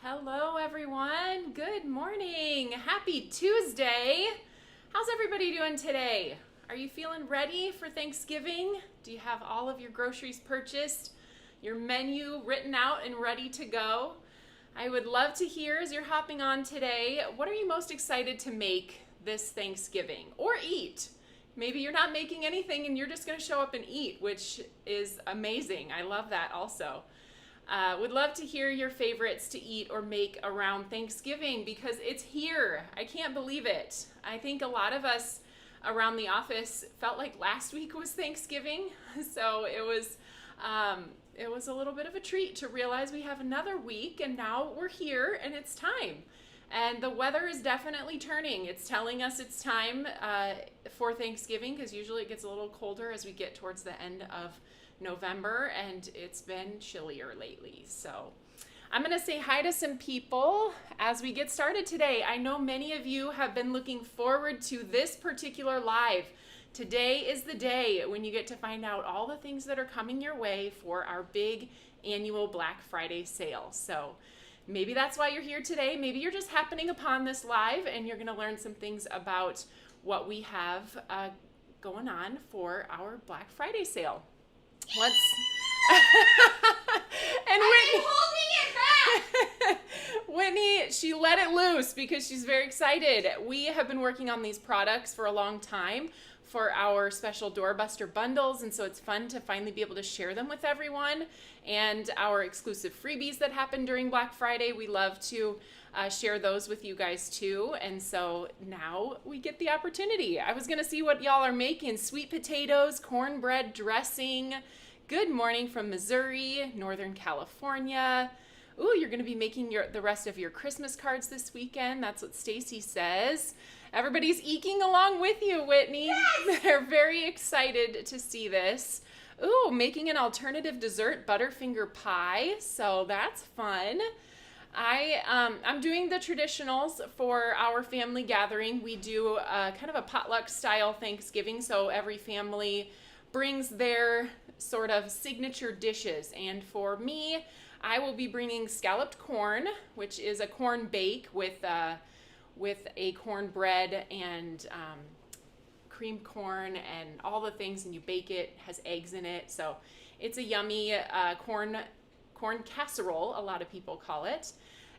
Hello everyone, good morning, happy Tuesday. How's everybody doing today? Are you feeling ready for Thanksgiving? Do you have all of your groceries purchased, your menu written out and ready to go? I would love to hear as you're hopping on today, what are you most excited to make this Thanksgiving or eat? Maybe you're not making anything and you're just gonna show up and eat, which is amazing. I love that also. Would love to hear your favorites to eat or make around Thanksgiving because it's here. I can't believe it. I think a lot of us around the office felt like last week was Thanksgiving, so it was a little bit of a treat to realize we have another week and now we're here and it's time. And the weather is definitely turning. It's telling us it's time for Thanksgiving because usually it gets a little colder as we get towards the end of November, and it's been chillier lately. So I'm gonna say hi to some people as we get started today. I know many of you have been looking forward to this particular live. Today is the day when you get to find out all the things that are coming your way for our big annual Black Friday sale. So maybe that's why you're here today. Maybe you're just happening upon this live and you're gonna learn some things about what we have going on for our Black Friday sale. What's and I'm holding it back. Whitney, she let it loose because she's very excited. We have been working on these products for a long time for our special DOORBUSTER bundles, and so it's fun to finally be able to share them with everyone. And our exclusive freebies that happen during Black Friday, we love to share those with you guys too. And so now we get the opportunity. I was gonna see what y'all are making. Sweet potatoes, cornbread dressing. Good morning from Missouri, Northern California. Ooh, you're gonna be making the rest of your Christmas cards this weekend. That's what Stacy says. Everybody's eking along with you, Whitney. Yes! They're very excited to see this. Ooh, making an alternative dessert Butterfinger pie. So that's fun. I'm doing the traditionals for our family gathering. We do kind of a potluck style Thanksgiving. So every family brings their sort of signature dishes. And for me, I will be bringing scalloped corn, which is a corn bake with a cornbread and cream corn and all the things, and you bake it, has eggs in it. So it's a yummy corn casserole, a lot of people call it.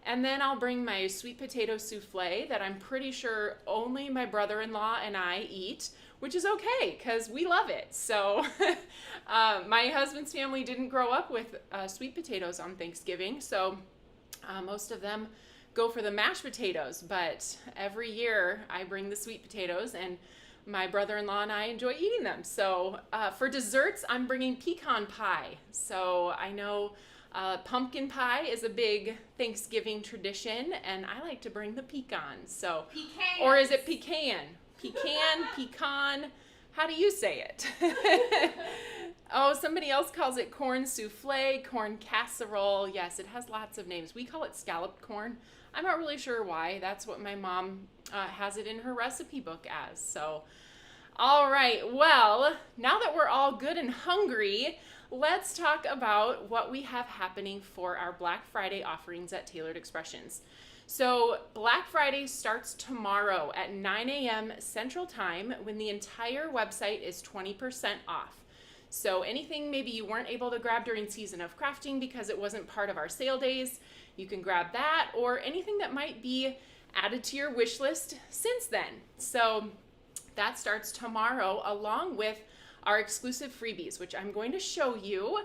And then I'll bring my sweet potato souffle that I'm pretty sure only my brother-in-law and I eat, which is okay because we love it. So my husband's family didn't grow up with sweet potatoes on Thanksgiving, so most of them go for the mashed potatoes, but every year I bring the sweet potatoes and my brother-in-law and I enjoy eating them. So for desserts, I'm bringing pecan pie. So I know pumpkin pie is a big Thanksgiving tradition, and I like to bring the pecans. So, Pecans. Or is it pecan? Pecan. How do you say it? Oh, somebody else calls it corn souffle, corn casserole. Yes, it has lots of names. We call it scalloped corn. I'm not really sure why. That's what my mom has it in her recipe book as. So, all right. Well, now that we're all good and hungry, let's talk about what we have happening for our Black Friday offerings at Tailored Expressions. So Black Friday starts tomorrow at 9 a.m. Central Time when the entire website is 20% off. So anything maybe you weren't able to grab during Season of Crafting because it wasn't part of our sale days, you can grab that, or anything that might be added to your wish list since then. So that starts tomorrow along with our exclusive freebies, which I'm going to show you.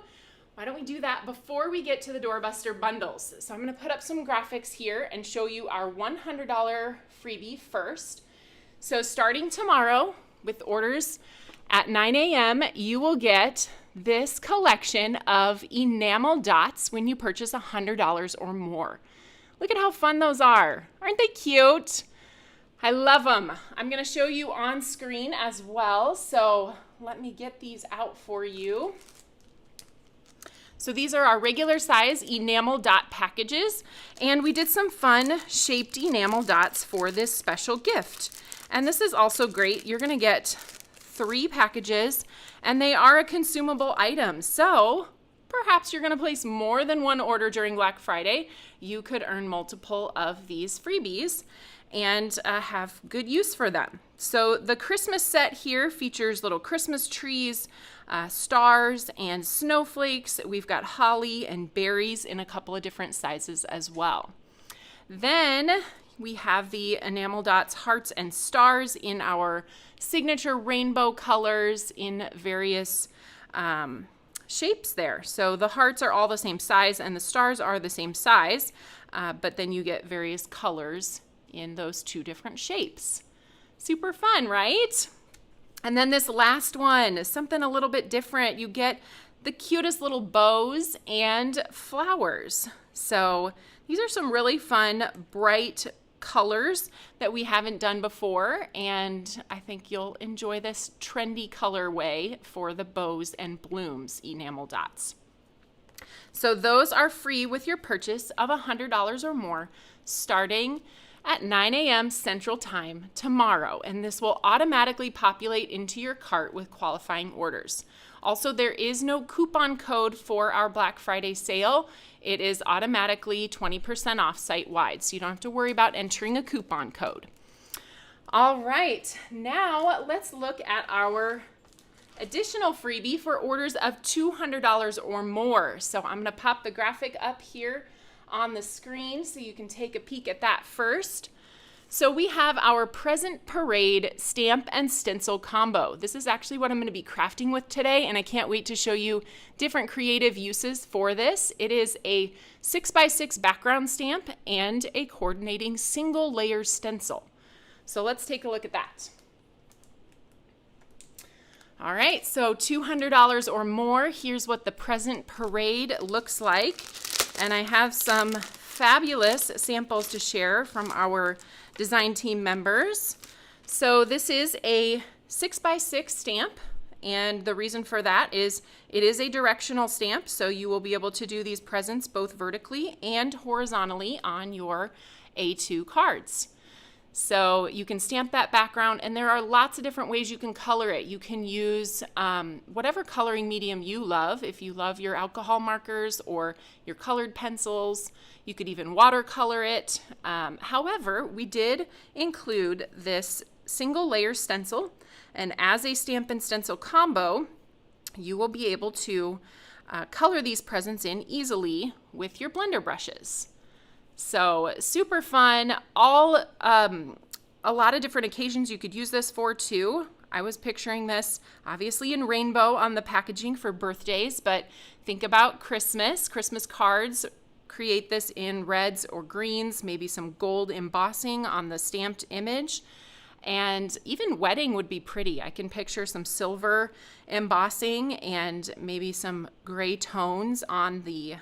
Why don't we do that before we get to the DOORBUSTER bundles? So I'm going to put up some graphics here and show you our $100 freebie first. So starting tomorrow with orders at 9 a.m., you will get this collection of enamel dots when you purchase $100 or more. Look at how fun those are. Aren't they cute? I love them. I'm going to show you on screen as well. So let me get these out for you. So these are our regular size enamel dot packages, and we did some fun shaped enamel dots for this special gift. And this is also great. You're going to get 3 packages, and they are a consumable item. So perhaps you're going to place more than one order during Black Friday, you could earn multiple of these freebies and have good use for them. So the Christmas set here features little Christmas trees, stars, and snowflakes. We've got holly and berries in a couple of different sizes as well. Then we have the enamel dots, hearts, and stars in our signature rainbow colors in various shapes there. So the hearts are all the same size and the stars are the same size, but then you get various colors in those two different shapes. Super fun, right? And then this last one is something a little bit different. You get the cutest little bows and flowers. So these are some really fun, bright colors that we haven't done before, and I think you'll enjoy this trendy colorway for the bows and blooms enamel dots. So those are free with your purchase of $100 or more starting at 9 a.m. Central Time tomorrow, and this will automatically populate into your cart with qualifying orders. Also, there is no coupon code for our Black Friday sale. It is automatically 20% off site-wide, so you don't have to worry about entering a coupon code. All right, now let's look at our additional freebie for orders of $200 or more. So I'm going to pop the graphic up here on the screen so you can take a peek at that first. So we have our Present Parade stamp and stencil combo. This is actually what I'm going to be crafting with today, and I can't wait to show you different creative uses for this. It is a 6x6 background stamp and a coordinating single layer stencil. So let's take a look at that. All right, so $200 or more. Here's what the Present Parade looks like. And I have some fabulous samples to share from our design team members. So this is a 6x6 stamp, and the reason for that is it is a directional stamp, so you will be able to do these presents both vertically and horizontally on your A2 cards. So you can stamp that background, and there are lots of different ways you can color it. You can use whatever coloring medium you love. If you love your alcohol markers or your colored pencils, you could even watercolor it. However, we did include this single layer stencil, and as a stamp and stencil combo, you will be able to color these presents in easily with your blender brushes. So super fun. A lot of different occasions you could use this for too. I was picturing this obviously in rainbow on the packaging for birthdays, but think about Christmas cards. Create this in reds or greens, maybe some gold embossing on the stamped image. And even wedding would be pretty. I can picture some silver embossing and maybe some gray tones on the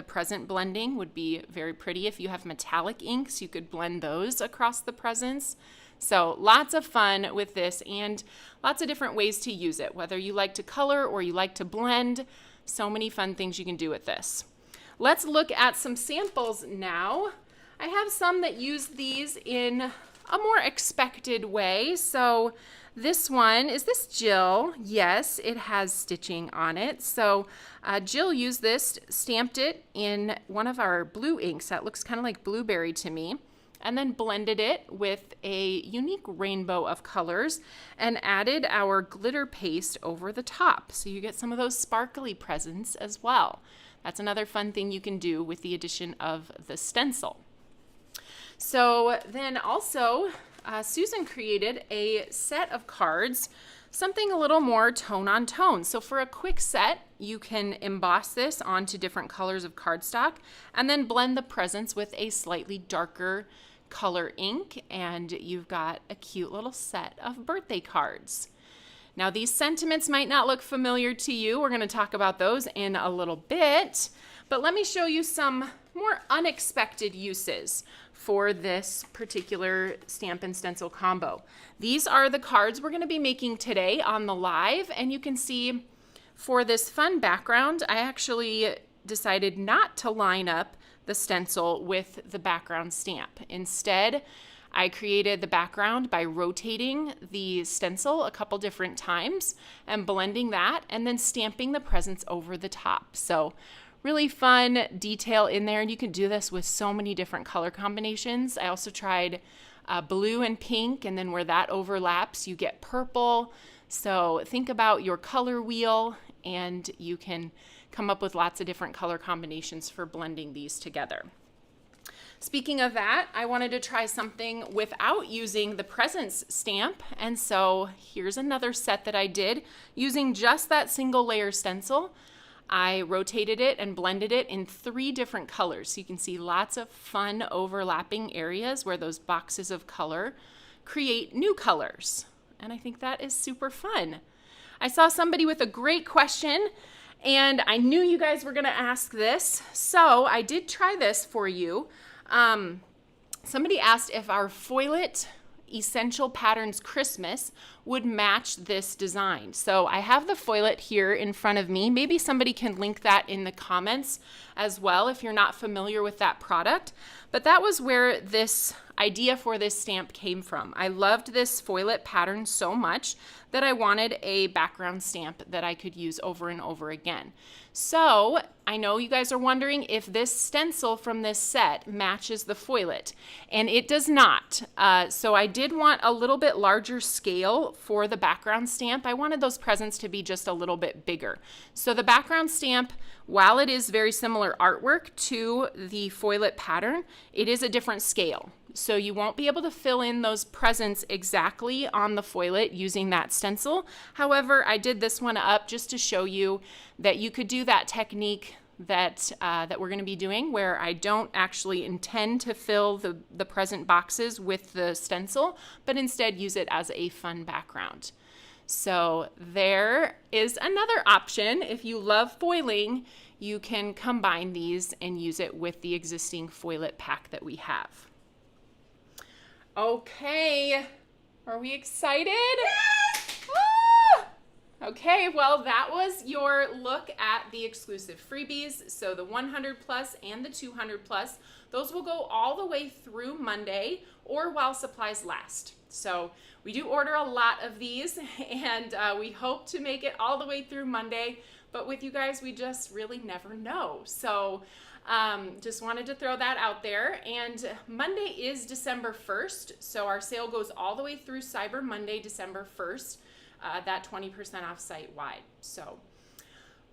present blending would be very pretty. If you have metallic inks, you could blend those across the presents. So lots of fun with this and lots of different ways to use it, whether you like to color or you like to blend. So many fun things you can do with this. Let's look at some samples now. I have some that use these in a more expected way. So this one, is this Jill? Yes, it has stitching on it. So Jill used this, stamped it in one of our blue inks that looks kind of like blueberry to me, and then blended it with a unique rainbow of colors and added our glitter paste over the top. So you get some of those sparkly presents as well. That's another fun thing you can do with the addition of the stencil. So then also, Susan created a set of cards, something a little more tone on tone. So for a quick set, you can emboss this onto different colors of cardstock and then blend the presents with a slightly darker color ink, and you've got a cute little set of birthday cards. Now these sentiments might not look familiar to you. We're going to talk about those in a little bit, but let me show you some more unexpected uses for this particular stamp and stencil combo. These are the cards we're going to be making today on the live, and you can see for this fun background, I actually decided not to line up the stencil with the background stamp. Instead, I created the background by rotating the stencil a couple different times and blending that and then stamping the presents over the top. So really fun detail in there, and you can do this with so many different color combinations. I also tried blue and pink, and then where that overlaps, you get purple. So think about your color wheel, and you can come up with lots of different color combinations for blending these together. Speaking of that, I wanted to try something without using the presents stamp, and so here's another set that I did using just that single layer stencil. I rotated it and blended it in 3 different colors. So you can see lots of fun overlapping areas where those boxes of color create new colors. And I think that is super fun. I saw somebody with a great question, and I knew you guys were gonna ask this. So I did try this for you. Somebody asked if our Foilet Essential Patterns Christmas would match this design. So I have the Foilet here in front of me. Maybe somebody can link that in the comments as well if you're not familiar with that product. But that was where this idea for this stamp came from. I loved this Foilet pattern so much that I wanted a background stamp that I could use over and over again. So I know you guys are wondering if this stencil from this set matches the Foilet, and it does not. So I did want a little bit larger scale for the background stamp. I wanted those presents to be just a little bit bigger. So the background stamp, while it is very similar artwork to the Foilet pattern, it is a different scale. So you won't be able to fill in those presents exactly on the Foilet using that stencil. However, I did this one up just to show you that you could do that technique that we're going to be doing, where I don't actually intend to fill the present boxes with the stencil, but instead use it as a fun background. So there is another option. If you love foiling, you can combine these and use it with the existing Foilet pack that we have. Okay, are we excited? Yes! Ah! Okay, well, that was your look at the exclusive freebies. So the 100 plus and the 200 plus, those will go all the way through Monday or while supplies last. So we do order a lot of these, and we hope to make it all the way through Monday, but with you guys, we just really never know. So just wanted to throw that out there. And Monday is December 1st, so our sale goes all the way through Cyber Monday, December 1st, that 20% off site-wide. So,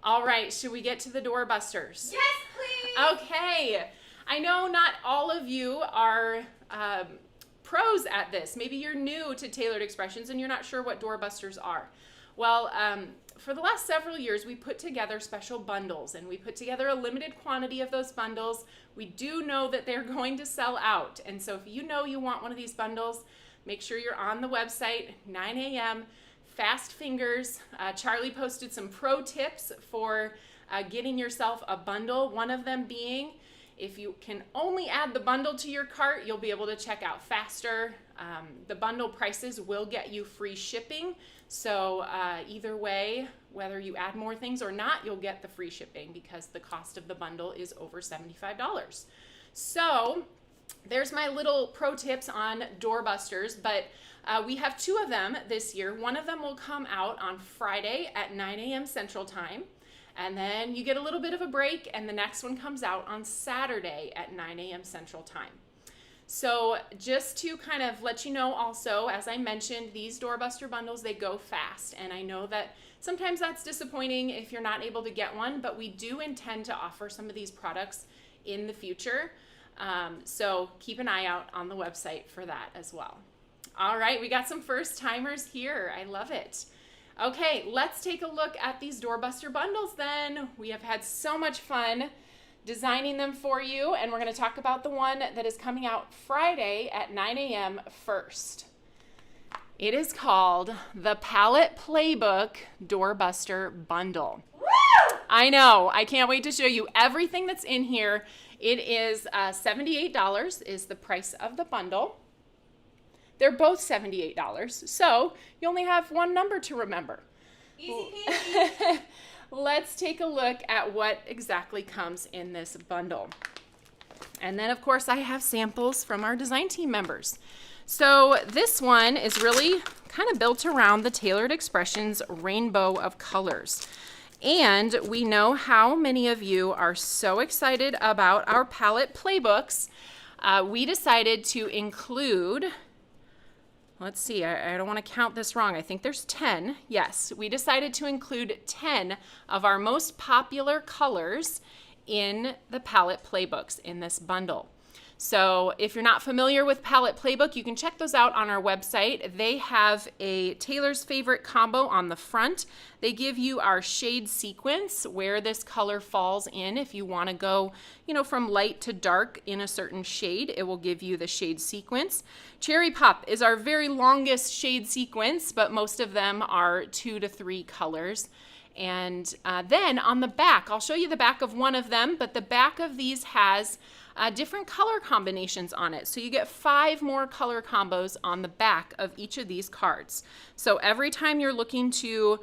all right, should we get to the doorbusters? Yes, please! Okay, I know not all of you are pros at this. Maybe you're new to Tailored Expressions and you're not sure what doorbusters are. Well, for the last several years, we put together special bundles, and we put together a limited quantity of those bundles. We do know that they're going to sell out, and so if you know you want one of these bundles, make sure you're on the website, 9 a.m., fast fingers. Charlie posted some pro tips for getting yourself a bundle, one of them being, if you can only add the bundle to your cart, you'll be able to check out faster. The bundle prices will get you free shipping. So either way, whether you add more things or not, you'll get the free shipping because the cost of the bundle is over $75. So there's my little pro tips on doorbusters, but we have 2 of them this year. One of them will come out on Friday at 9 a.m. Central Time. And then you get a little bit of a break, and the next one comes out on Saturday at 9 a.m. Central Time. So just to kind of let you know also, as I mentioned, these doorbuster bundles, they go fast. And I know that sometimes that's disappointing if you're not able to get one, but we do intend to offer some of these products in the future. So keep an eye out on the website for that as well. All right, we got some first timers here. I love it. Okay, let's take a look at these doorbuster bundles then. We have had so much fun designing them for you, and we're going to talk about the one that is coming out Friday at 9 a.m. first. It is called the Palette Playbook Doorbuster Bundle. Woo! I know, I can't wait to show you everything that's in here. It is $78 is the price of the bundle. They're both $78, so you only have one number to remember. Easy peasy. Let's take a look at what exactly comes in this bundle. And then, of course, I have samples from our design team members. So this one is really kind of built around the Tailored Expressions rainbow of colors. And we know how many of you are so excited about our palette playbooks. We decided to include, let's see, I don't want to count this wrong. I think there's 10. Yes, we decided to include 10 of our most popular colors in the palette playbooks in this bundle. So if you're not familiar with Palette Playbook, you can check those out on our website. They have a Taylor's Favorite combo on the front. They give you our shade sequence where this color falls in. If you want to go, from light to dark in a certain shade, it will give you the shade sequence. Cherry Pop is our very longest shade sequence, but most of them are 2 to 3 colors. And then on the back, I'll show you the back of one of them, but the back of these has different color combinations on it. So you get 5 more color combos on the back of each of these cards. So every time you're looking to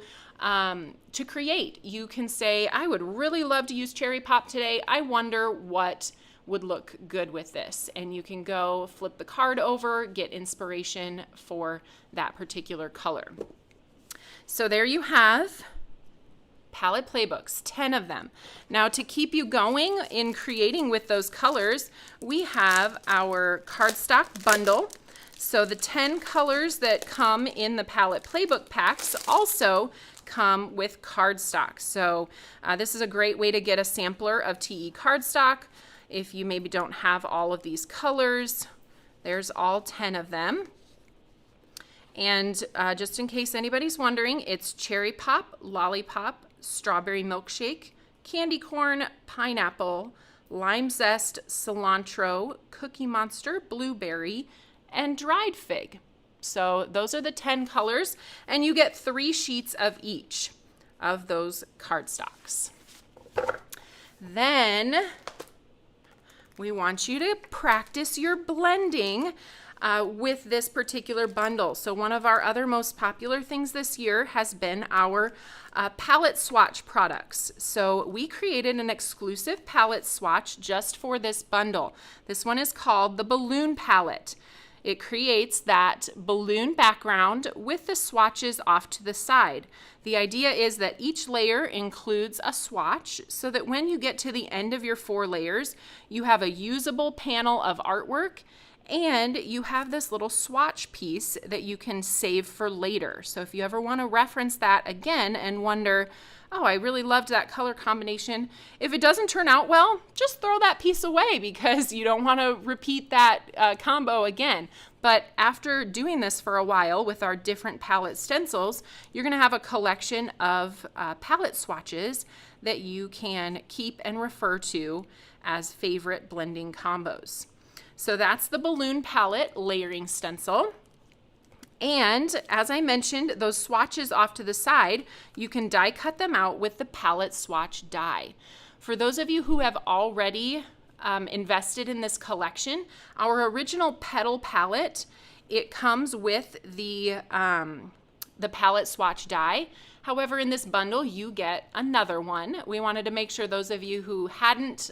create, you can say, I would really love to use Cherry Pop today. I wonder what would look good with this. And you can go flip the card over, get inspiration for that particular color. So there you have palette playbooks, 10 of them. Now to keep you going in creating with those colors, we have our cardstock bundle. So the 10 colors that come in the palette playbook packs also come with cardstock. So this is a great way to get a sampler of TE cardstock. If you maybe don't have all of these colors, there's all 10 of them. And just in case anybody's wondering, it's Cherry Pop, Lollipop, Strawberry Milkshake, Candy Corn, Pineapple, Lime Zest, Cilantro, Cookie Monster, Blueberry, and Dried Fig. So those are the 10 colors, and you get 3 sheets of each of those cardstocks. Then we want you to practice your blending with this particular bundle. So one of our other most popular things this year has been our palette swatch products. So we created an exclusive palette swatch just for this bundle. This one is called the Balloon Palette. It creates that balloon background with the swatches off to the side. The idea is that each layer includes a swatch so that when you get to the end of your 4 layers, you have a usable panel of artwork and you have this little swatch piece that you can save for later. So if you ever want to reference that again and wonder, oh, I really loved that color combination. If it doesn't turn out well, just throw that piece away because you don't want to repeat that combo again. But after doing this for a while with our different palette stencils, you're going to have a collection of palette swatches that you can keep and refer to as favorite blending combos. So that's the Balloon Palette layering stencil. And as I mentioned, those swatches off to the side, you can die cut them out with the palette swatch die. For those of you who have already invested in this collection, our original Petal palette, it comes with the palette swatch die. However, in this bundle, you get another one. We wanted to make sure those of you who hadn't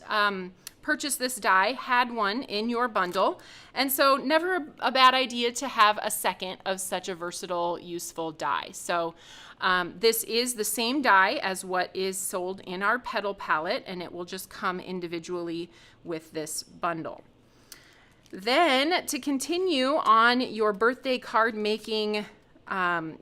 purchased this die had one in your bundle. And so never a bad idea to have a second of such a versatile, useful die. So this is the same die as what is sold in our Petal palette, and it will just come individually with this bundle. Then to continue on your birthday card making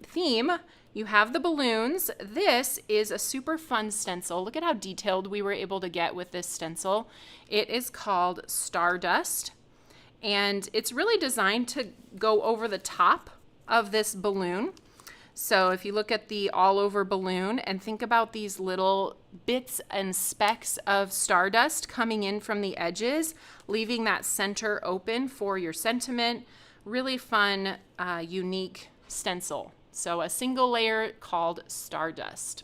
theme, you have the balloons. This is a super fun stencil. Look at how detailed we were able to get with this stencil. It is called Stardust, and it's really designed to go over the top of this balloon. So if you look at the all over balloon and think about these little bits and specks of stardust coming in from the edges, leaving that center open for your sentiment, really fun, unique stencil. So a single layer called Stardust.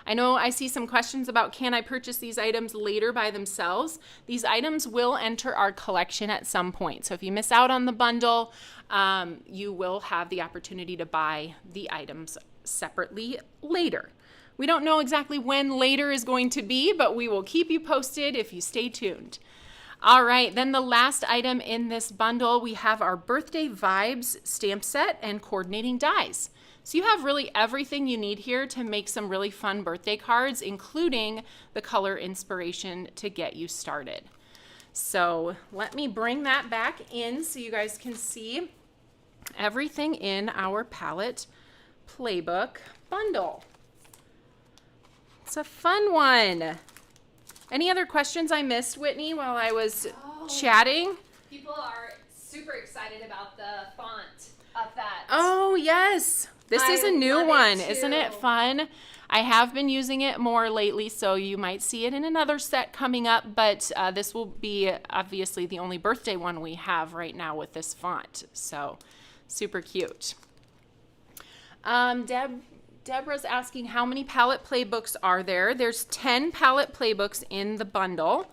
I know I see some questions about, can I purchase these items later by themselves? These items will enter our collection at some point. So if you miss out on the bundle, you will have the opportunity to buy the items separately later. We don't know exactly when later is going to be, but we will keep you posted if you stay tuned. All right, then the last item in this bundle, we have our Birthday Vibes stamp set and coordinating dies. So you have really everything you need here to make some really fun birthday cards, including the color inspiration to get you started. So let me bring that back in so you guys can see everything in our palette playbook bundle. It's a fun one. Any other questions I missed, Whitney, while I was chatting? People are super excited about the font of that. Oh, yes. This is a new one. Isn't it fun? I have been using it more lately, so you might see it in another set coming up, but this will be obviously the only birthday one we have right now with this font. So super cute. Deborah's asking how many palette playbooks are there. There's 10 palette playbooks in the bundle.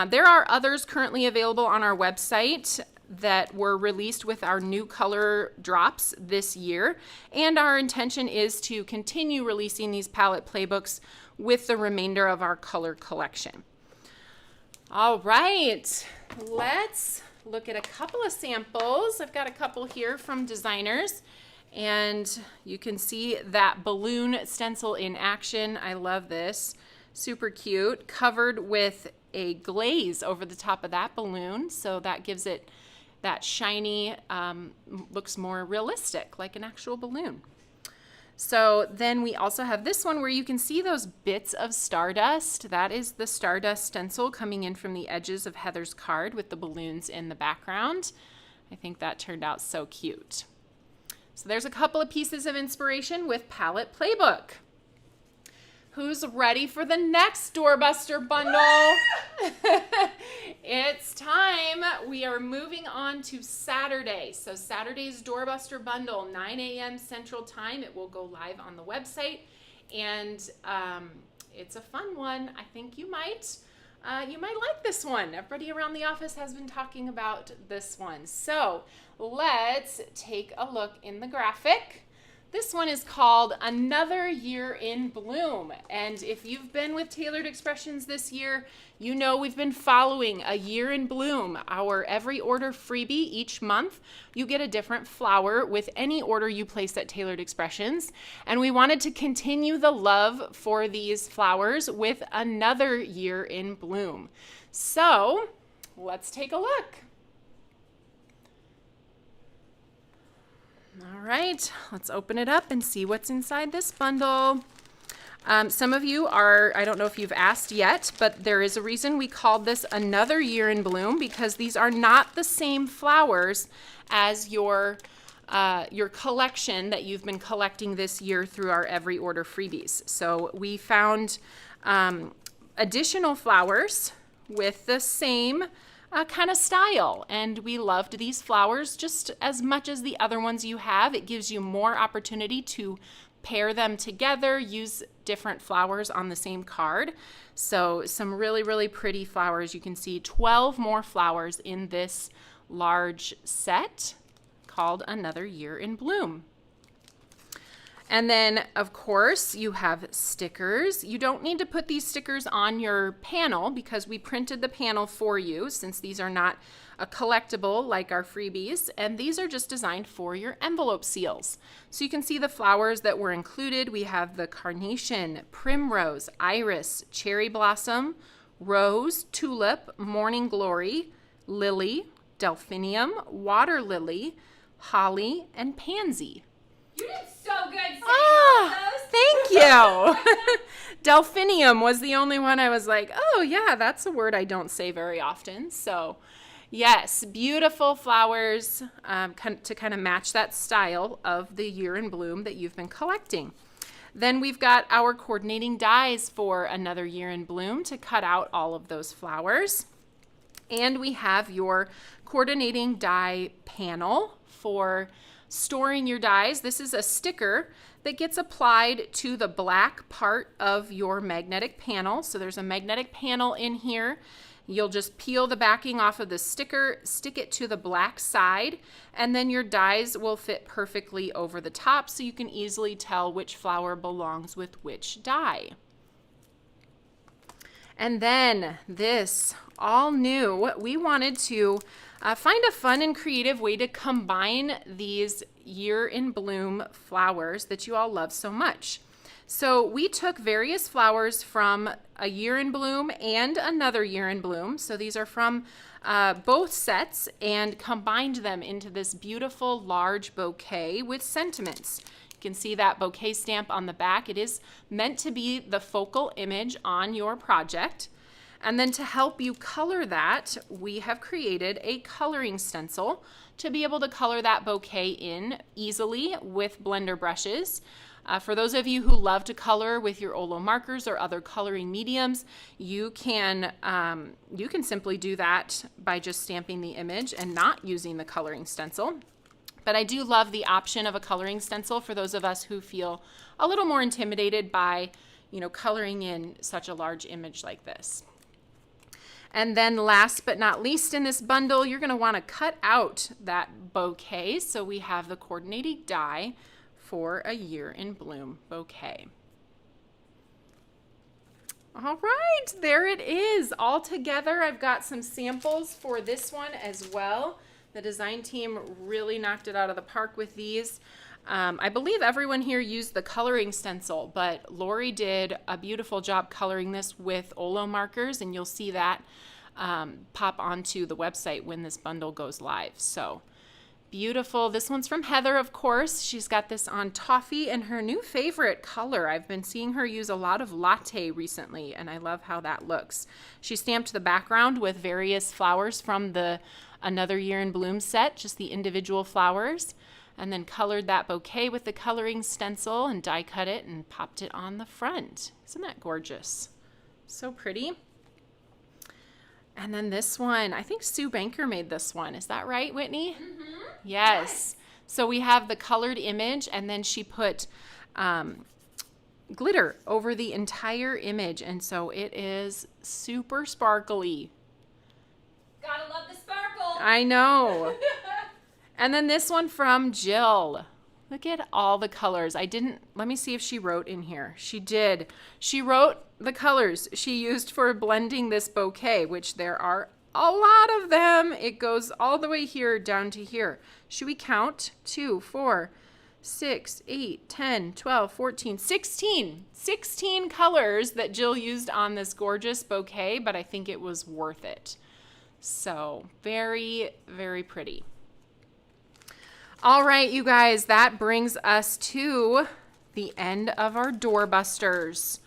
There are others currently available on our website that were released with our new color drops this year. And our intention is to continue releasing these palette playbooks with the remainder of our color collection. All right, let's look at a couple of samples. I've got a couple here from designers. And you can see that balloon stencil in action. I love this. Super cute. Covered with a glaze over the top of that balloon. So that gives it that shiny, looks more realistic, like an actual balloon. So then we also have this one where you can see those bits of stardust. That is the stardust stencil coming in from the edges of Heather's card with the balloons in the background. I think that turned out so cute. So there's a couple of pieces of inspiration with Palette Playbook. Who's ready for the next Doorbuster bundle? It's time. We are moving on to Saturday. So Saturday's Doorbuster bundle, 9 a.m. Central Time. It will go live on the website. And it's a fun one. I think you might like this one. Everybody around the office has been talking about this one. So let's take a look in the graphic. This one is called Another Year in Bloom. And if you've been with Tailored Expressions this year, you know we've been following A Year in Bloom, our every order freebie each month. You get a different flower with any order you place at Tailored Expressions. And we wanted to continue the love for these flowers with Another Year in Bloom. So let's take a look. All right, let's open it up and see what's inside this bundle. Some of you are, I don't know if you've asked yet, but there is a reason we called this Another Year in Bloom, because these are not the same flowers as your collection that you've been collecting this year through our Every Order freebies. So we found additional flowers with the same kind of style, and we loved these flowers just as much as the other ones you have. It gives you more opportunity to pair them together, use different flowers on the same card. So some really, really pretty flowers. You can see 12 more flowers in this large set called Another Year in Bloom. And then, of course, you have stickers. You don't need to put these stickers on your panel because we printed the panel for you, since these are not a collectible like our freebies. And these are just designed for your envelope seals. So you can see the flowers that were included. We have the carnation, primrose, iris, cherry blossom, rose, tulip, morning glory, lily, delphinium, water lily, holly, and pansy. You did so good saying all those. Thank you. Delphinium was the only one I was like, oh yeah, that's a word I don't say very often. So yes, beautiful flowers to kind of match that style of the Year in Bloom that you've been collecting. Then we've got our coordinating dies for Another Year in Bloom to cut out all of those flowers. And we have your coordinating die panel for storing your dies. This is a sticker that gets applied to the black part of your magnetic panel. So there's a magnetic panel in here. You'll just peel the backing off of the sticker, stick it to the black side, and then your dies will fit perfectly over the top, so you can easily tell which flower belongs with which die. And then this all new, we wanted to find a fun and creative way to combine these year in bloom flowers that you all love so much. So we took various flowers from a year in bloom and another year in bloom. So these are from both sets, and combined them into this beautiful large bouquet with sentiments. You can see that bouquet stamp on the back. It is meant to be the focal image on your project. And then to help you color that, we have created a coloring stencil to be able to color that bouquet in easily with blender brushes. For those of you who love to color with your Olo markers or other coloring mediums, you can simply do that by just stamping the image and not using the coloring stencil. But I do love the option of a coloring stencil for those of us who feel a little more intimidated by, coloring in such a large image like this. And then last but not least in this bundle, you're going to want to cut out that bouquet. So we have the coordinating die for a year in bloom bouquet. All right, there it is all together. I've got some samples for this one as well. The design team really knocked it out of the park with these. I believe everyone here used the coloring stencil, but Lori did a beautiful job coloring this with Olo markers, and you'll see that pop onto the website when this bundle goes live. So beautiful. This one's from Heather, of course. She's got this on toffee and her new favorite color. I've been seeing her use a lot of latte recently, and I love how that looks. She stamped the background with various flowers from the Another Year in Bloom set, just the individual flowers, and then colored that bouquet with the coloring stencil and die cut it and popped it on the front. Isn't that gorgeous? So pretty. And then this one, I think Sue Banker made this one. Is that right, Whitney? Mm-hmm. Yes. So we have the colored image, and then she put glitter over the entire image, and so it is super sparkly. Gotta love the sparkle. I know. And then this one from Jill. Look at all the colors. Let me see if she wrote in here. She did. She wrote the colors she used for blending this bouquet, which there are a lot of them. It goes all the way here down to here. Should we count? 2, 4, 6, 8, 10, 12, 14, 16. 16 colors that Jill used on this gorgeous bouquet, but I think it was worth it. So very, very pretty. All right, you guys, that brings us to the end of our doorbusters.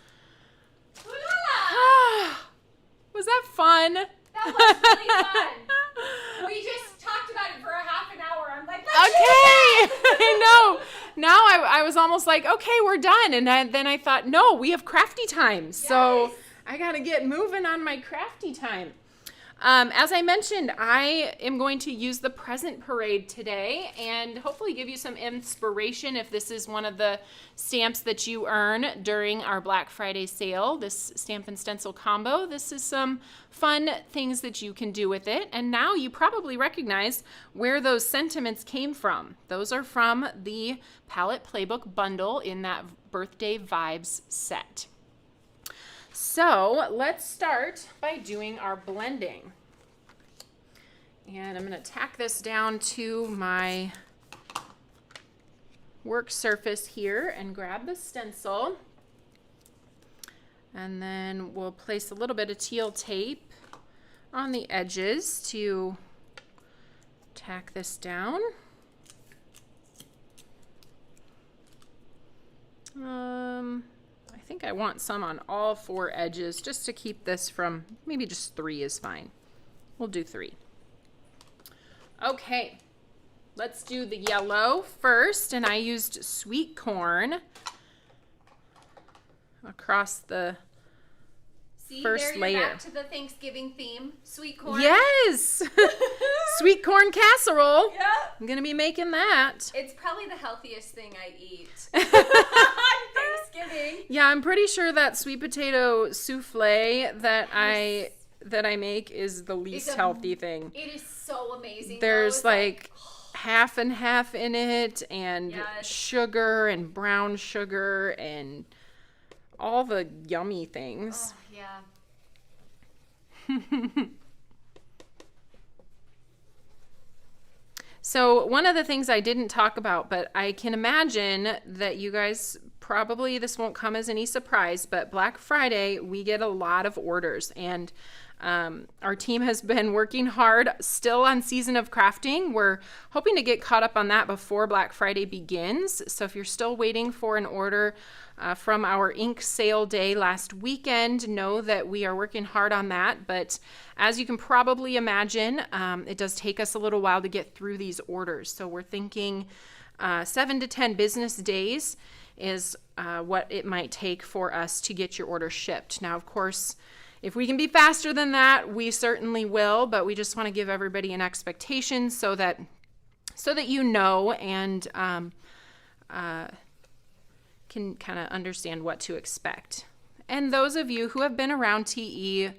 Was that fun? That was really fun. We just talked about it for a half an hour. I'm like, let's Okay, I know. Now I was almost like, okay, we're done. And then I thought, no, we have crafty time. So Yes. I got to get moving on my crafty time. As I mentioned, I am going to use the present parade today and hopefully give you some inspiration if this is one of the stamps that you earn during our Black Friday sale, this stamp and stencil combo. This is some fun things that you can do with it. And now you probably recognize where those sentiments came from. Those are from the Palette Playbook bundle in that Birthday Vibes set. So let's start by doing our blending. And I'm going to tack this down to my work surface here and grab the stencil. And then we'll place a little bit of teal tape on the edges to tack this down. I think I want some on all 4 edges just to keep this from, maybe just 3 is fine. We'll do 3. Okay, let's do the yellow first, and I used sweet corn across the first there you're layer. back to the Thanksgiving theme, sweet corn. Yes! Sweet corn casserole. Yep. I'm going to be making that. It's probably the healthiest thing I eat on Thanksgiving. Yeah, I'm pretty sure that sweet potato souffle that I make is the least healthy thing. It is so amazing. There's like half and half in it, and Yes. sugar and brown sugar and all the yummy things. Oh, yeah. So one of the things I didn't talk about, but I can imagine that you guys probably, this won't come as any surprise, but Black Friday, we get a lot of orders, and our team has been working hard still on Season of Crafting. We're hoping to get caught up on that before Black Friday begins. So if you're still waiting for an order from our ink sale day last weekend, know that we are working hard on that. But as you can probably imagine, it does take us a little while to get through these orders. So we're thinking 7 to 10 business days is what it might take for us to get your order shipped. Now, of course, if we can be faster than that, we certainly will, but we just want to give everybody an expectation so that you know and can kind of understand what to expect. And those of you who have been around TE,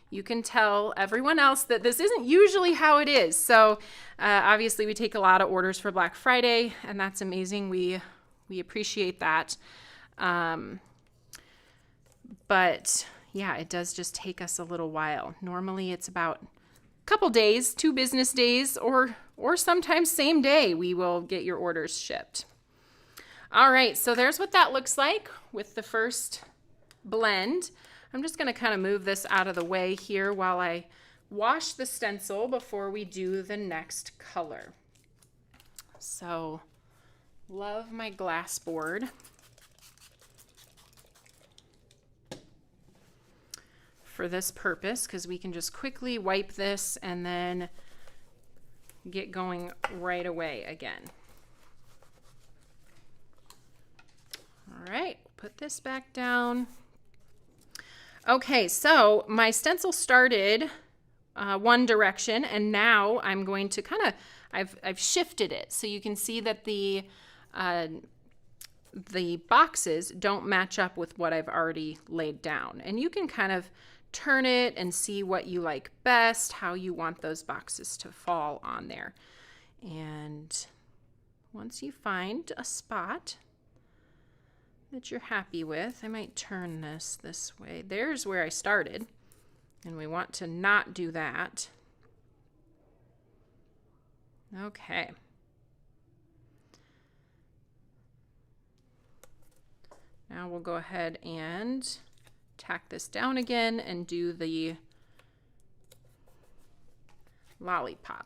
you can tell everyone else that this isn't usually how it is. So obviously we take a lot of orders for Black Friday, and that's amazing. We appreciate that. But yeah, it does just take us a little while. Normally it's about a couple days, 2 business days, or sometimes same day we will get your orders shipped. All right, so there's what that looks like with the first blend. I'm just going to kind of move this out of the way here while I wash the stencil before we do the next color. So, love my glass board. For this purpose, because we can just quickly wipe this and then get going right away again. All right, put this back down. Okay, so my stencil started one direction, and now I'm going to kind of, I've shifted it so you can see that the boxes don't match up with what I've already laid down, and you can kind of turn it and see what you like best, how you want those boxes to fall on there. And once you find a spot that you're happy with, I might turn this way. There's where I started, and we want to not do that. Okay. Now we'll go ahead and tack this down again and do the lollipop.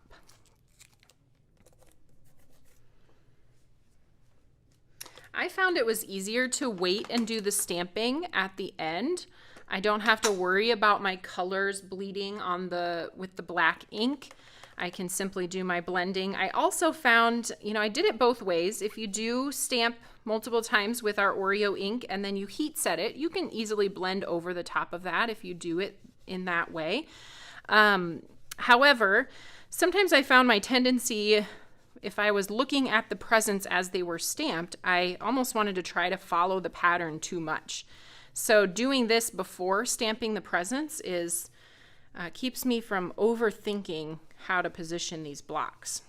I found it was easier to wait and do the stamping at the end. I don't have to worry about my colors bleeding on with the black ink. I can simply do my blending. I also found, I did it both ways. If you do stamp multiple times with our Oreo ink and then you heat set it, you can easily blend over the top of that if you do it in that way. However, sometimes I found my tendency, if I was looking at the presents as they were stamped, I almost wanted to try to follow the pattern too much. So doing this before stamping the presents keeps me from overthinking how to position these blocks.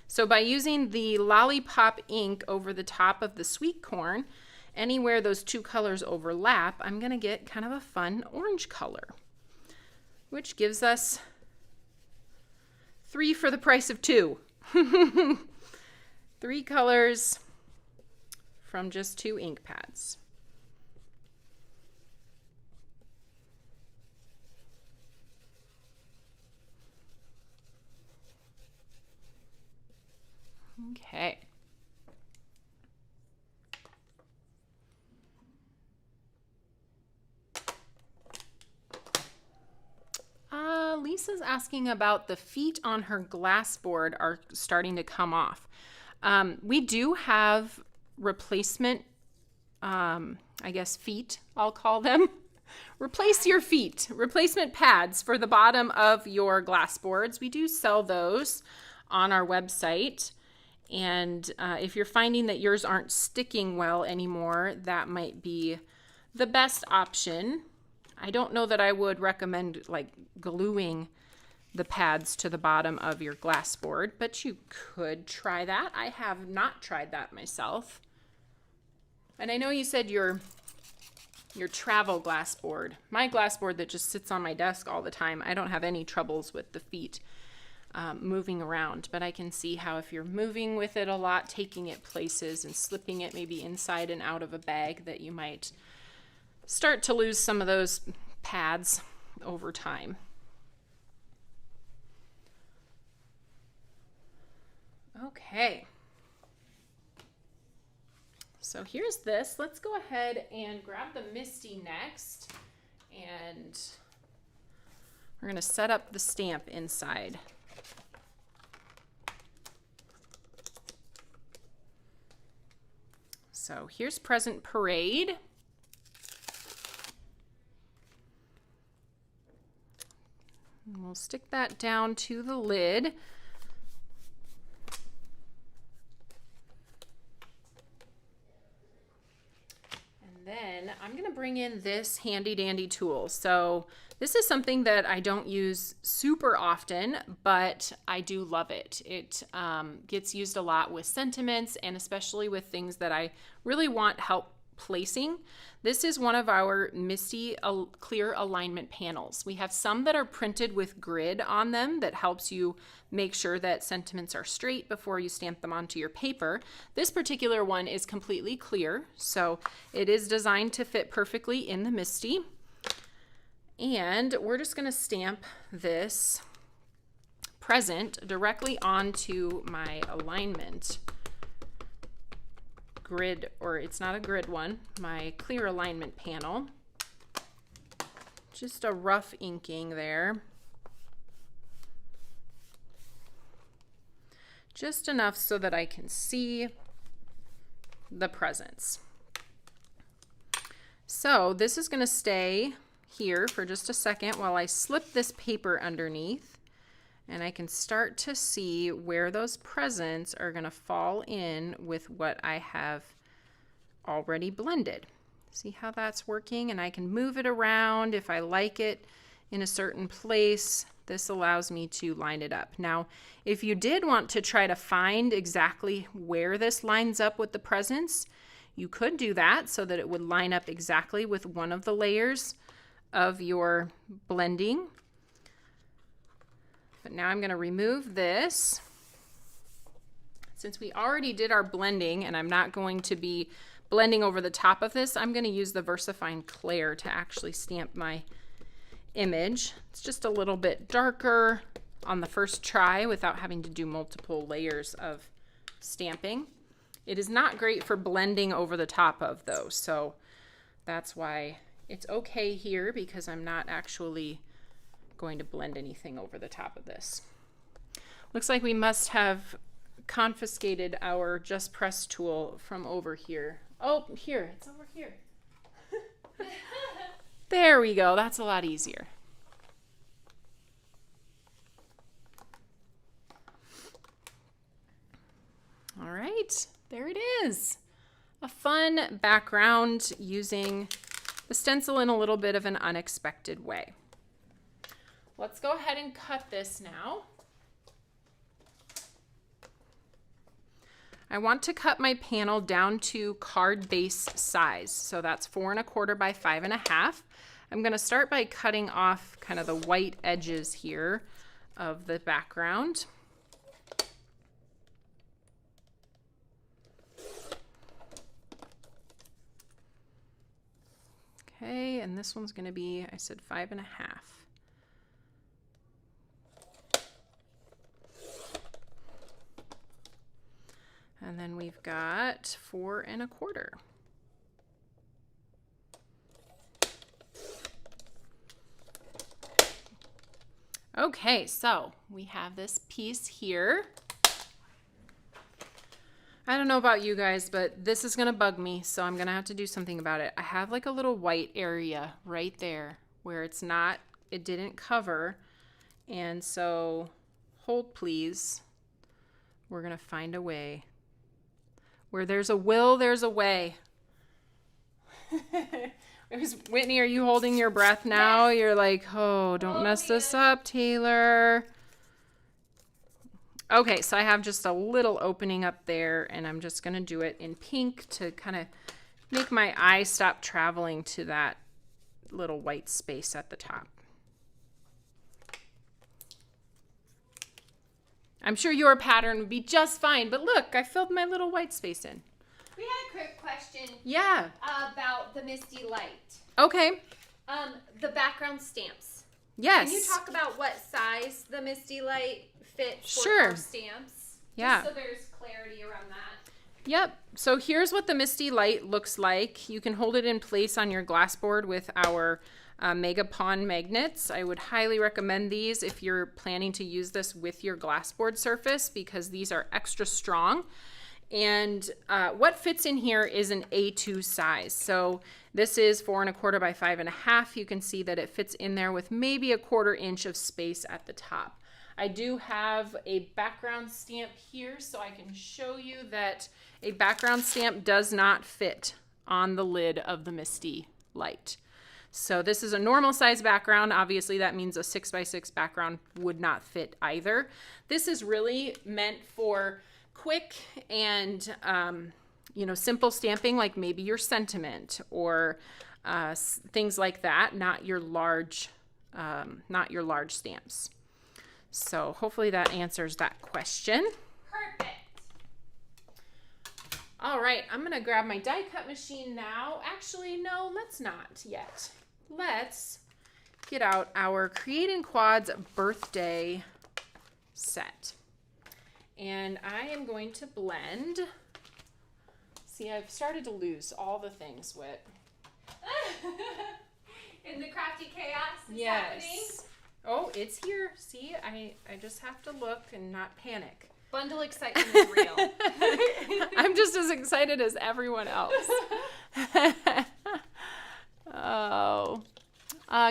So by using the lollipop ink over the top of the sweet corn, anywhere those two colors overlap, I'm going to get kind of a fun orange color, which gives us 3 for the price of 2. 3 colors from just 2 ink pads. Okay. Lisa's asking about the feet on her glass board are starting to come off. We do have replacement, I guess feet, I'll call them. Replace your feet, replacement pads for the bottom of your glass boards. We do sell those on our website. And if you're finding that yours aren't sticking well anymore, that might be the best option. I don't know that I would recommend like gluing the pads to the bottom of your glass board, but you could try that. I have not tried that myself. And I know you said your your travel glass board. My glass board that just sits on my desk all the time, I don't have any troubles with the feet moving around, but I can see how if you're moving with it a lot, taking it places and slipping it maybe inside and out of a bag, that you might start to lose some of those pads over time. Okay. So here's this. Let's go ahead and grab the Misty next, and we're going to set up the stamp inside. So here's Present Parade. And we'll stick that down to the lid. Then I'm going to bring in this handy dandy tool. So this is something that I don't use super often, but I do love it. It gets used a lot with sentiments and especially with things that I really want help placing. This is one of our Misty clear alignment panels. We have some that are printed with grid on them that helps you make sure that sentiments are straight before you stamp them onto your paper. This particular one is completely clear, so it is designed to fit perfectly in the Misty. And we're just going to stamp this present directly onto my alignment grid, or it's not a grid one, my clear alignment panel. Just a rough inking there. Just enough so that I can see the presents. So this is going to stay here for just a second while I slip this paper underneath, and I can start to see where those presents are going to fall in with what I have already blended. See how that's working? And I can move it around if I like it in a certain place. This allows me to line it up. Now, if you did want to try to find exactly where this lines up with the presents, you could do that so that it would line up exactly with one of the layers of your blending. But now I'm going to remove this. Since we already did our blending and I'm not going to be blending over the top of this, I'm going to use the VersaFine Clair to actually stamp my image. It's just a little bit darker on the first try without having to do multiple layers of stamping. It is not great for blending over the top of though, so that's why it's okay here, because I'm not actually going to blend anything over the top of this. Looks like we must have confiscated our Just Press tool from over here. Oh, here, it's over here. There we go, that's a lot easier. All right, there it is. A fun background using the stencil in a little bit of an unexpected way. Let's go ahead and cut this now. I want to cut my panel down to card base size. So that's 4 1/4 by 5 1/2. I'm going to start by cutting off kind of the white edges here of the background. Okay, and this one's going to be, I said 5 1/2. And then we've got 4 1/4. Okay, so we have this piece here. I don't know about you guys, but this is gonna bug me, so I'm gonna have to do something about it. I have like a little white area right there where it's not, it didn't cover. And so hold please. We're gonna find a way. Where there's a will, there's a way. Whitney, are you holding your breath now? You're like, oh, don't mess this up, Taylor. Okay, so I have just a little opening up there, and I'm just going to do it in pink to kind of make my eye stop traveling to that little white space at the top. I'm sure your pattern would be just fine, but look, I filled my little white space in. We had a quick question. Yeah. About the Misty Light. Okay. The background stamps. Yes. Can you talk about what size the Misty Light fit for Sure. our stamps? Yeah. Just so there's clarity around that. Yep. So here's what the Misty Light looks like. You can hold it in place on your glass board with our Mega Pond magnets. I would highly recommend these if you're planning to use this with your glass board surface because these are extra strong. And what fits in here is an A2 size. So this is 4 1/4 by 5 1/2. You can see that it fits in there with maybe 1/4 inch of space at the top. I do have a background stamp here so I can show you that a background stamp does not fit on the lid of the Misty Light. So this is a normal size background. Obviously that means a 6 by 6 background would not fit either. This is really meant for quick and simple stamping, like maybe your sentiment or things like that, not your large stamps. So hopefully that answers that question. Perfect. All right, I'm gonna grab my die cut machine now. Actually, no, let's not yet. Let's get out our Create & Quads birthday set. And I am going to blend. See, I've started to lose all the things, Whit. In the crafty chaos is happening. Oh, it's here. See, I just have to look and not panic. Bundle excitement is real. I'm just as excited as everyone else. Oh.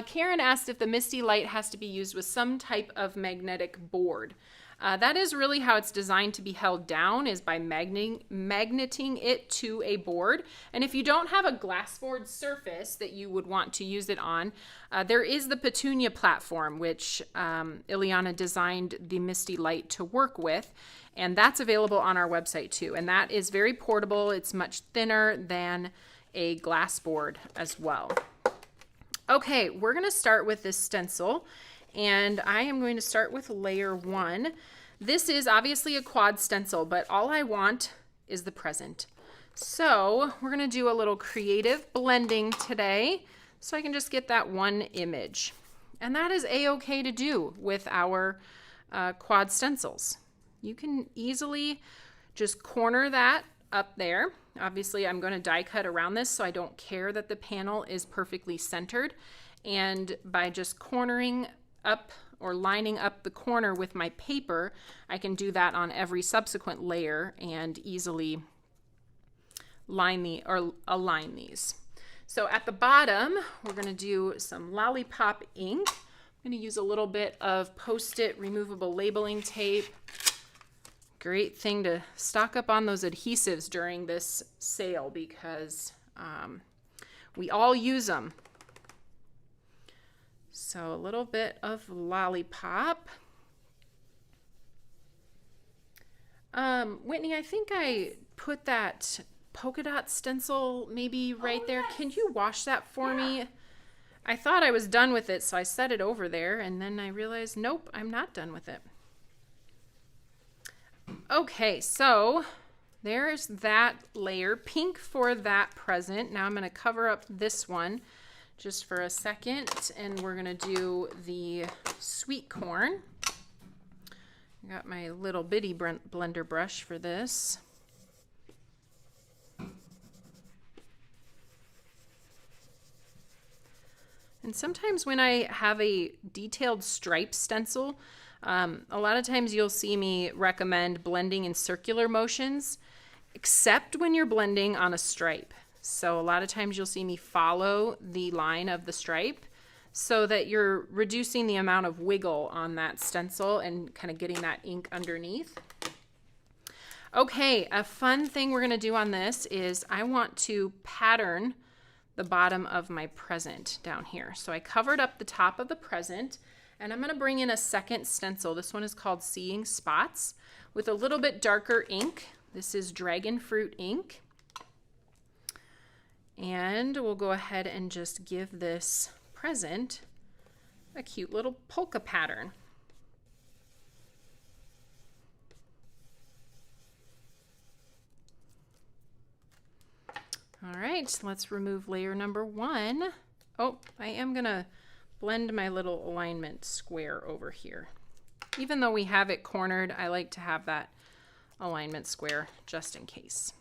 Karen asked if the Misty Light has to be used with some type of magnetic board. That is really how it's designed to be held down, is by magneting it to a board. And if you don't have a glass board surface that you would want to use it on, there is the Petunia platform, which Ileana designed the Misty Light to work with. And that's available on our website too. And that is very portable. It's much thinner than a glass board as well. Okay, we're going to start with this stencil. And I am going to start with layer 1. This is obviously a quad stencil, but all I want is the present. So we're going to do a little creative blending today so I can just get that one image. And that is a-okay to do with our quad stencils. You can easily just corner that up there. Obviously, I'm going to die cut around this, so I don't care that the panel is perfectly centered. And by just cornering up or lining up the corner with my paper, I can do that on every subsequent layer and easily align these. So at the bottom, we're going to do some lollipop ink. I'm going to use a little bit of Post-it removable labeling tape. Great thing to stock up on those adhesives during this sale because we all use them. So a little bit of lollipop. Whitney, I think I put that polka dot stencil maybe right there. Yes. Can you wash that for me? I thought I was done with it, so I set it over there, and then I realized, nope, I'm not done with it. Okay, so there's that layer. Pink for that present. Now I'm going to cover up this one just for a second, and we're going to do the sweet corn. I got my little bitty blender brush for this. And sometimes when I have a detailed stripe stencil, a lot of times you'll see me recommend blending in circular motions, except when you're blending on a stripe. So a lot of times you'll see me follow the line of the stripe so that you're reducing the amount of wiggle on that stencil and kind of getting that ink underneath. Okay, a fun thing we're going to do on this is I want to pattern the bottom of my present down here. So I covered up the top of the present, and I'm going to bring in a second stencil. This one is called Seeing Spots with a little bit darker ink. This is Dragon Fruit ink. And we'll go ahead and just give this present a cute little polka pattern. All right, let's remove layer number 1. Oh, I am gonna blend my little alignment square over here. Even though we have it cornered, I like to have that alignment square just in case.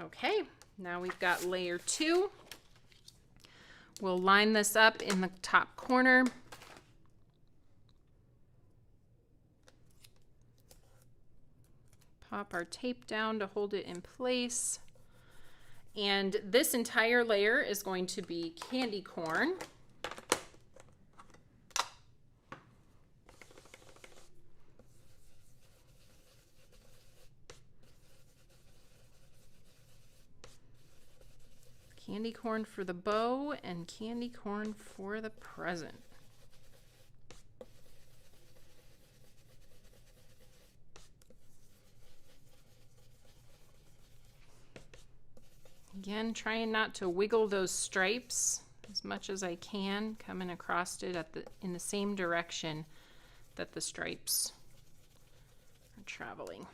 Okay, now we've got layer 2. We'll line this up in the top corner. Pop our tape down to hold it in place. And this entire layer is going to be candy corn. Candy corn for the bow and candy corn for the present. Again, trying not to wiggle those stripes as much as I can, coming across it in the same direction that the stripes are traveling.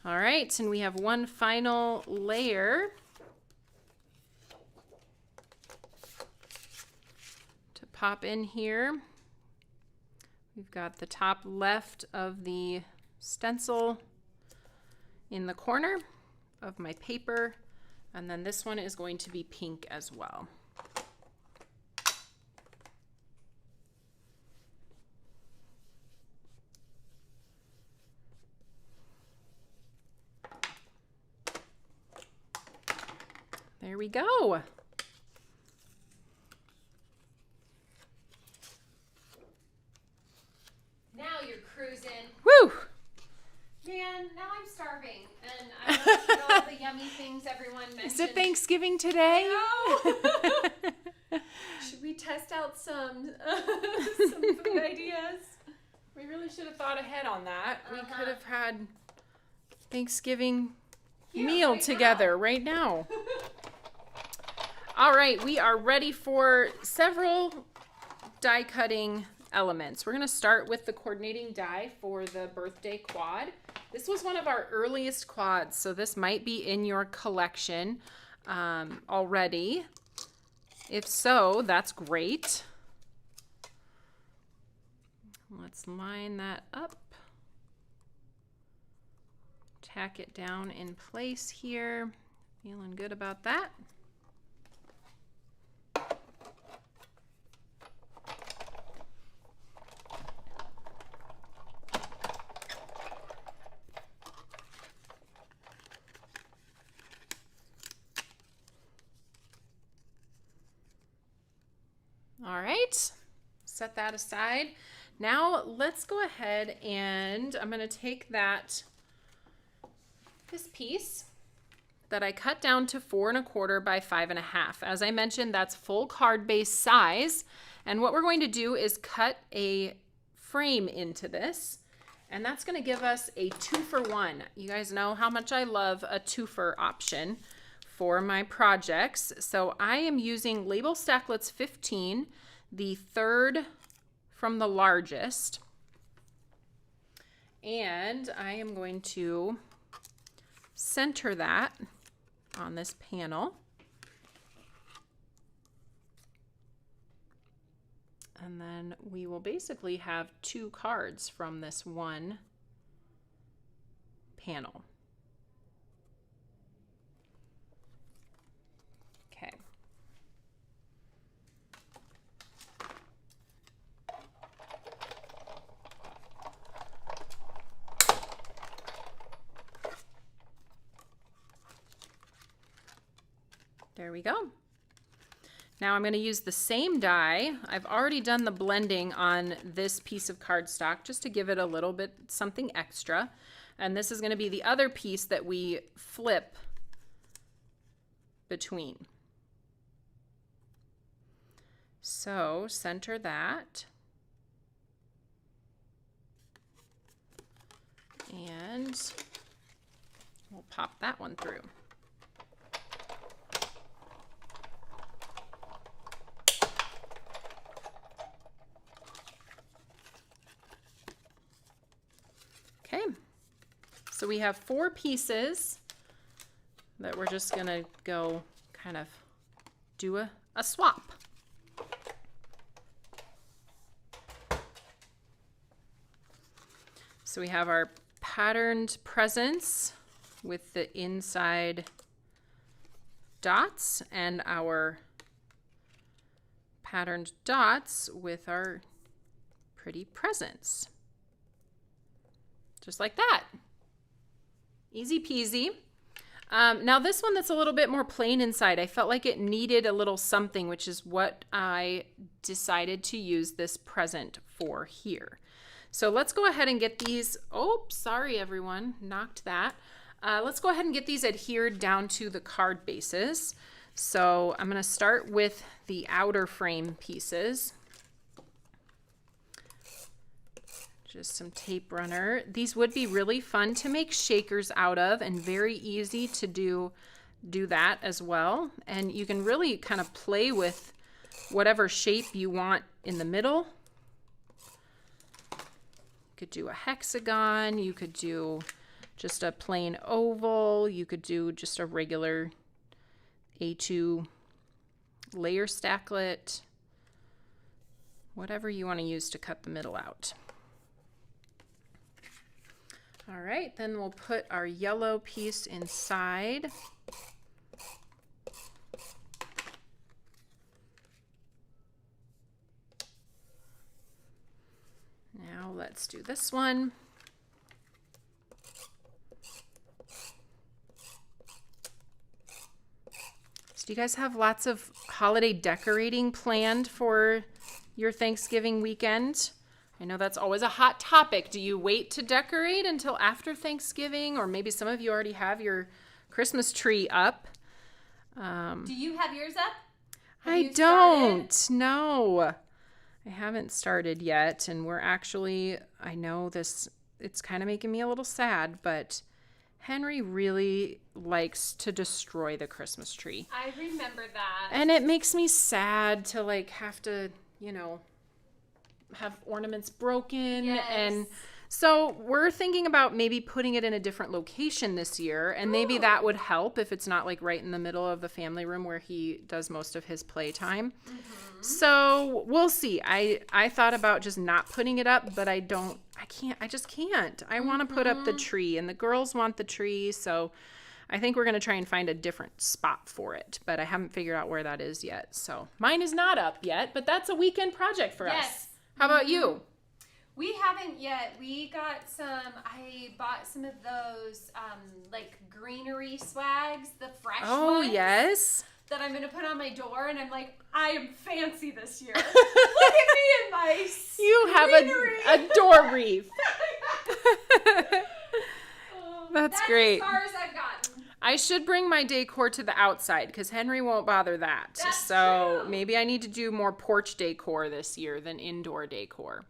All right, and we have one final layer to pop in here. We've got the top left of the stencil in the corner of my paper, and then this one is going to be pink as well. There we go. Now you're cruising. Woo! Man, now I'm starving. And I want to eat all the yummy things everyone mentioned. Is it Thanksgiving today? No. Should we test out some food ideas? We really should have thought ahead on that. We could have had Thanksgiving meal right together right now. All right, we are ready for several die cutting elements. We're going to start with the coordinating die for the birthday quad. This was one of our earliest quads, so this might be in your collection already. If so, that's great. Let's line that up. Tack it down in place here. Feeling good about that. All right, set that aside. Now let's go ahead and I'm going to take this piece that I cut down to 4 1/4 by 5 1/2. As I mentioned, that's full card base size. And what we're going to do is cut a frame into this, and that's going to give us a 2-for-1. You guys know how much I love a 2-for option for my projects. So I am using Label Stacklets 15, the third from the largest. And I am going to center that on this panel. And then we will basically have 2 cards from this one panel. Okay. There we go. Now I'm going to use the same die. I've already done the blending on this piece of cardstock just to give it a little bit something extra. And this is going to be the other piece that we flip between. So center that. And we'll pop that one through. Okay, so we have 4 pieces that we're just gonna go kind of do a swap. So we have our patterned presents with the inside dots and our patterned dots with our pretty presents. Just like that. Easy peasy. Now this one that's a little bit more plain inside, I felt like it needed a little something, which is what I decided to use this present for here. So let's go ahead and get these, oh, sorry everyone, knocked that. Let's go ahead and get these adhered down to the card bases. So I'm gonna start with the outer frame pieces. Just some tape runner. These would be really fun to make shakers out of and very easy to do that as well. And you can really kind of play with whatever shape you want in the middle. You could do a hexagon, you could do just a plain oval, you could do just a regular A2 layer stacklet, whatever you want to use to cut the middle out. All right, then we'll put our yellow piece inside. Now let's do this one. So do you guys have lots of holiday decorating planned for your Thanksgiving weekend? I know that's always a hot topic. Do you wait to decorate until after Thanksgiving? Or maybe some of you already have your Christmas tree up. Do you have yours up? I don't. No, I haven't started yet. And we're actually, I know this, it's kind of making me a little sad, but Henry really likes to destroy the Christmas tree. I remember that. And it makes me sad to like have to, you know, have ornaments broken. Yes. And so we're thinking about maybe putting it in a different location this year, and maybe that would help if it's not like right in the middle of the family room where he does most of his playtime. So we'll see. I thought about just not putting it up, but I just can't. I want to put up the tree, and the girls want the tree, so I think we're going to try and find a different spot for it, but I haven't figured out where that is yet. So mine is not up yet, but that's a weekend project for us. How about you? We haven't yet. We got I bought some of those like greenery swags, the fresh ones. Oh, yes. That I'm going to put on my door, and I'm like, I am fancy this year. Look at me in my You have a door wreath. That's great. As far as I've gotten. I should bring my decor to the outside because Henry won't bother that. That's so true. Maybe I need to do more porch decor this year than indoor decor.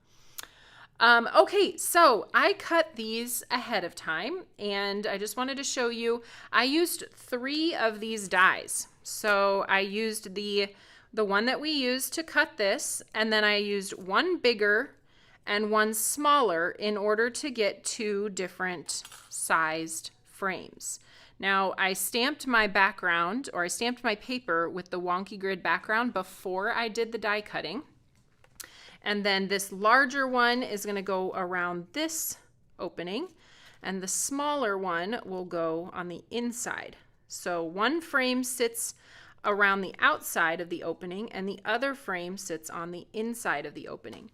Okay, so I cut these ahead of time, and I just wanted to show you, I used 3 of these dies. So I used the one that we used to cut this, and then I used one bigger and one smaller in order to get 2 different sized frames. Now, I stamped my background, or I stamped my paper with the wonky grid background before I did the die cutting. And then this larger one is going to go around this opening, and the smaller one will go on the inside. So one frame sits around the outside of the opening, and the other frame sits on the inside of the opening.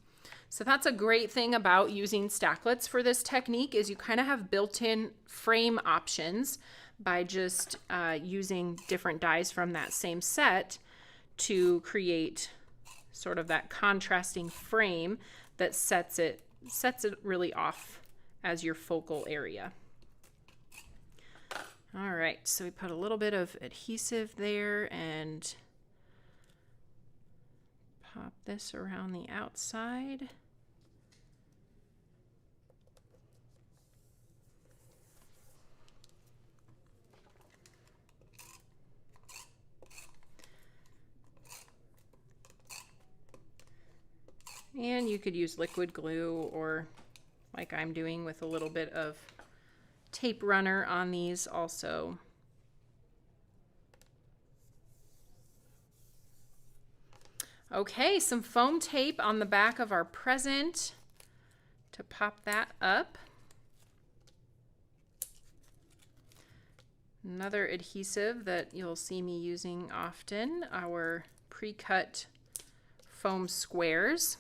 So that's a great thing about using stacklets for this technique, is you kind of have built-in frame options by just using different dies from that same set to create sort of that contrasting frame that sets it really off as your focal area. All right, so we put a little bit of adhesive there and pop this around the outside. And you could use liquid glue, or like I'm doing with a little bit of tape runner on these also. Okay, some foam tape on the back of our present to pop that up. Another adhesive that you'll see me using often, our pre-cut foam squares.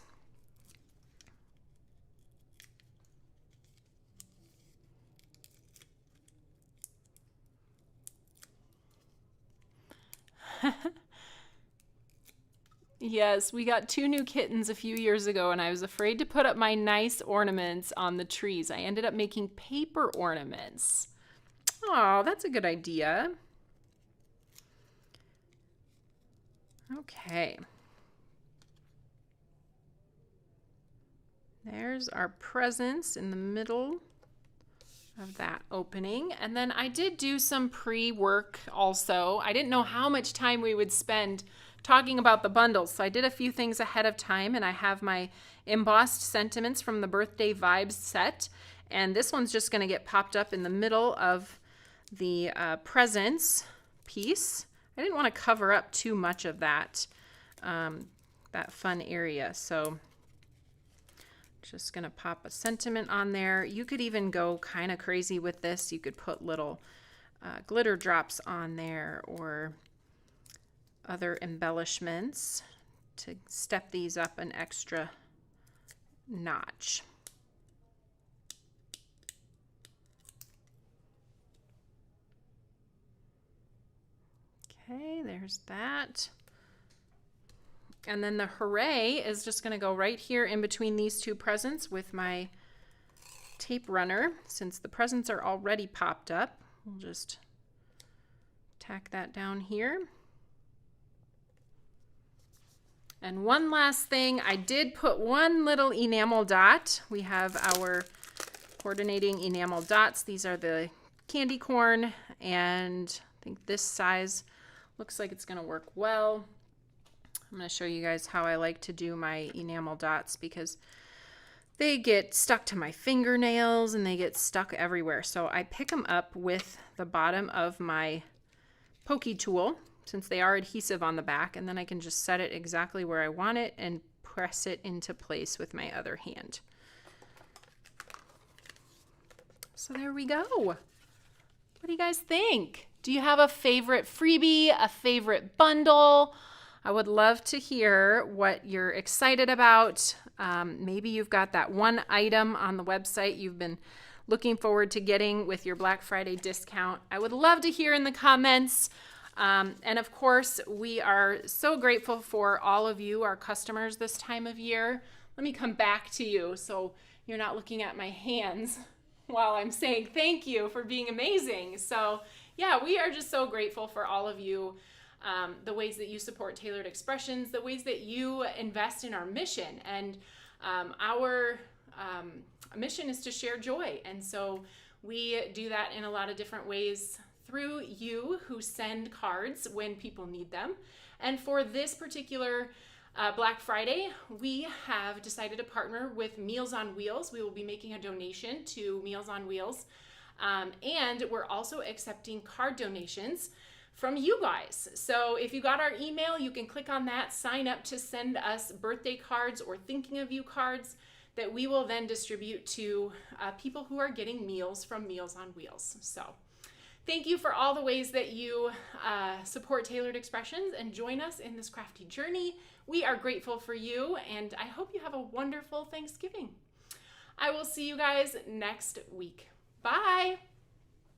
Yes, we got 2 new kittens a few years ago, and I was afraid to put up my nice ornaments on the trees. I ended up making paper ornaments. Oh, that's a good idea. Okay. There's our presents in the middle of that opening. And then I did do some pre-work also. I didn't know how much time we would spend talking about the bundles, so I did a few things ahead of time, and I have my embossed sentiments from the Birthday Vibes set, and this one's just going to get popped up in the middle of the presents piece. I didn't want to cover up too much of that that fun area, so just going to pop a sentiment on there. You could even go kind of crazy with this. You could put little glitter drops on there, or other embellishments to step these up an extra notch. Okay, there's that. And then the hooray is just going to go right here in between these two presents with my tape runner. Since the presents are already popped up, we'll just tack that down here. And one last thing, I did put one little enamel dot. We have our coordinating enamel dots. These are the candy corn, and I think this size looks like it's going to work well. I'm going to show you guys how I like to do my enamel dots, because they get stuck to my fingernails and they get stuck everywhere. So I pick them up with the bottom of my pokey tool, since they are adhesive on the back, and then I can just set it exactly where I want it and press it into place with my other hand. So there we go. What do you guys think? Do you have a favorite freebie, a favorite bundle? I would love to hear what you're excited about. Maybe you've got that one item on the website you've been looking forward to getting with your Black Friday discount. I would love to hear in the comments. And of course, we are so grateful for all of you, our customers, this time of year. Let me come back to you so you're not looking at my hands while I'm saying thank you for being amazing. So yeah, we are just so grateful for all of you, the ways that you support Tailored Expressions, the ways that you invest in our mission. And our mission is to share joy. And so we do that in a lot of different ways through you who send cards when people need them. And for this particular Black Friday, we have decided to partner with Meals on Wheels. We will be making a donation to Meals on Wheels. And we're also accepting card donations from you guys. So if you got our email, you can click on that, sign up to send us birthday cards or thinking of you cards that we will then distribute to people who are getting meals from Meals on Wheels. So thank you for all the ways that you support Tailored Expressions and join us in this crafty journey. We are grateful for you, and I hope you have a wonderful Thanksgiving. I will see you guys next week. Bye.